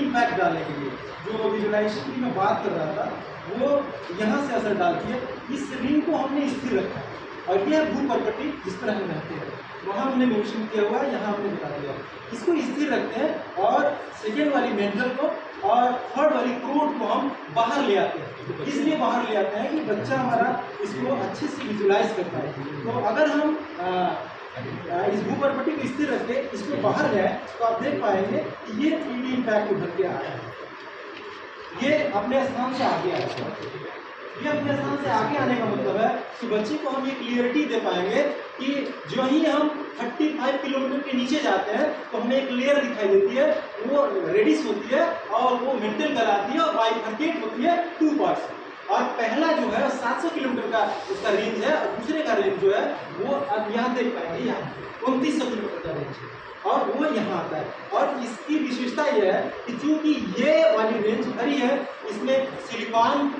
Impact डालने के लिए जो विजुअलाइजेशन की मैं बात कर रहा था वो यहाँ से असर डालती है। इस रिंग को हमने स्थिर रखा है और यह भूपर्पटी जिस पर हम रहते हैं वहाँ हमने मेंशन किया हुआ है, यहाँ हमने बता दिया। इसको स्थिर रखते हैं और सेकेंड वाली मेंटल को और थर्ड वाली क्रोड को हम बाहर ले आते हैं। इसलिए बाहर ले आते हैं कि बच्चा हमारा इसको अच्छे से विजुलाइज कर पाए। तो अगर हम इस भूपर्पटी को स्थिर रख के इसको बाहर गए तो आप देख पाएंगे कि ये 3D इम्पैक्ट उभर के आ रहा है। ये अपने स्थान से आगे आ रहा है। ये अपने स्थान से आगे आने का मतलब है कि बच्चे को हम ये क्लियरिटी दे पाएंगे कि जो ही हम 35 किलोमीटर के नीचे जाते हैं तो हमें एक लेयर दिखाई देती है, वो रेडिस होती है और वो मेंटल कराती है और बाइफरकेट होती है 2 पार्ट्स। और पहला जो है 700 किलोमीटर का उसका रेंज है और दूसरे का रेंज जो है वो आप यहाँ देख पाएंगे, यहाँ 2900 किलोमीटर का रेंज है और वो यहाँ आता है। और इसकी विशेषता ये है कि चूँकि ये वाली रेंज भरी है, इसमें सिलिकॉन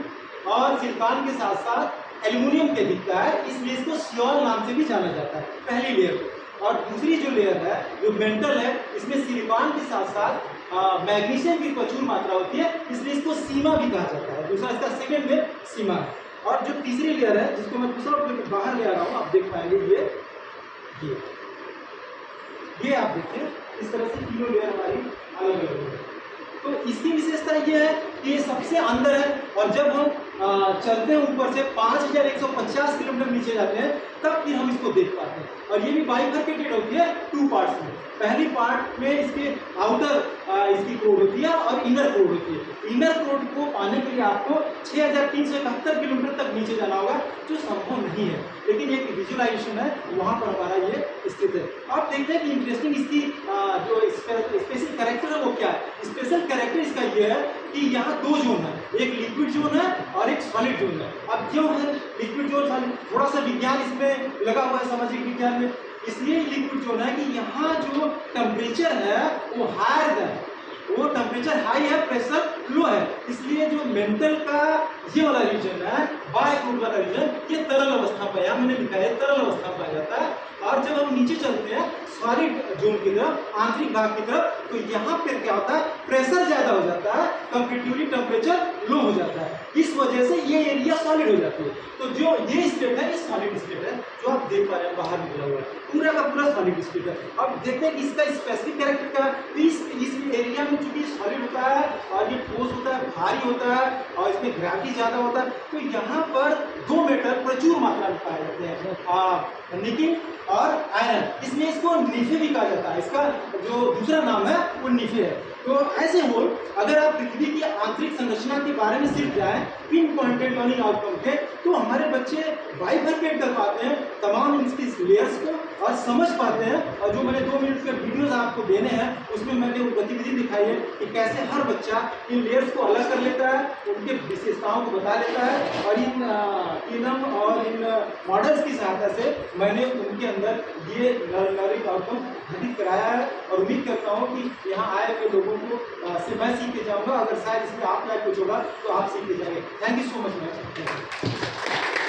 और सिलिकॉन के साथ साथ एल्युमिनियम के दिखता है, इसलिए इसको सियोल नाम से भी जाना जाता है पहली लेयर। और दूसरी जो लेयर है जो मेंटल है, इसमें सिलिकॉन के साथ साथ मैग्नीशियम की प्रचुर मात्रा होती है, इसलिए इसको सीमा भी कहा जाता है। दूसरा इसका सेकेंड लेयर सीमा है। और जो तीसरी लेयर है जिसको मैं दूसरा बाहर ले आ रहा हूँ, आप देख पाएंगे ये आप देखिए इस तरह से तीनों लेयर हमारी अलग अलग है। तो इसकी विशेषता ये है कि ये सबसे अंदर है और जब हम चलते हैं ऊपर से 5150 किलोमीटर नीचे जाते हैं तब फिर हम इसको देख पाते हैं। और ये भी बाइफरकेटेड होती है 2 पार्ट्स में। पहली पार्ट में इसके आउटर इसकी क्रोड होती है और इनर क्रोड होती है। इनर क्रोड को पाने के लिए आपको 6371 किलोमीटर तक नीचे जाना होगा, जो संभव नहीं है, लेकिन एक विजुअलाइजेशन है वहाँ पर हमारा ये स्थित है। आप देखते हैं कि इंटरेस्टिंग इसकी जो स्पेशल कैरेक्टर है वो क्या है। स्पेशल कैरेक्टर इसका ये है कि यहाँ 2 जोन है, एक लिक्विड जोन है और एक सॉलिड जोन है। अब क्यों है लिक्विड जोन सॉलिड, थोड़ा सा विज्ञान इसमें लगा हुआ है, सामाजिक विज्ञान में। इसलिए लिक्विड जोन है कि यहाँ जो टेम्परेचर है वो हायर है, वो टेम्परेचर हाई है, प्रेशर लो है। इसलिए जो मेंटल का ये वाला रीजन है, बायक्रोड वाला रीजन, ये तरल अवस्था पर, यहाँ मैंने लिखा है तरल अवस्था पर आ जाता है। और जब हम नीचे चलते हैं सॉलिड जोन की तरफ, आंतरिक भाग की तरफ, तो यहाँ पर क्या होता है, प्रेशर ज़्यादा हो जाता है, कंपेरेटिवली टेम्परेचर लो हो जाता है। इस वजह से ये एरिया सॉलिड हो जाती है। तो जो ये स्टेट है, ये सॉलिड स्टेट है, जो आप देख पा रहे हैं बाहर निकला हुआ है, पूरा का पूरा सॉलिड स्टेट है। अब देखते हैं कि इसका स्पेसिफिक कैरेक्टर क्या है। इस एरिया में चूंकि सॉलिड होता है और ये ठोस होता है, भारी होता है और इसमें ग्रेविटी ज़्यादा होता है, तो यहाँ पर 2 मेटल प्रचुर मात्रा में पाए जाते हैं, निकिल और आयरन। इसमें इसको निफे भी कहा जाता है, इसका जो दूसरा नाम है वो निफे है। तो ऐसे हो, अगर आप पृथ्वी की आंतरिक संरचना के बारे में सिर्फ जाएं पिन पॉइंटेड लर्निंग आउटकम के, तो हमारे बच्चे बाइफरकेट कर पाते हैं तमाम इसकी लेयर्स को और समझ पाते हैं। और जो मैंने 2 मिनट के वीडियोस आपको देने हैं उसमें मैंने वो गतिविधि दिखाई है कि कैसे हर बच्चा इन लेयर्स को अलग कर लेता है, उनके विशेषताओं को बता लेता है। और इन इनम और इन मॉडल्स की सहायता से मैंने उनके अंदर ये लर्निंग आउटकम घटित कराया है। और उम्मीद करता हूँ कि यहाँ आए हुए लोगों को से मैं सीख के जाऊँगा। अगर शायद इसमें आप लाइक कुछ होगा तो आप सीख के जाएंगे। Thank you so much ma'am.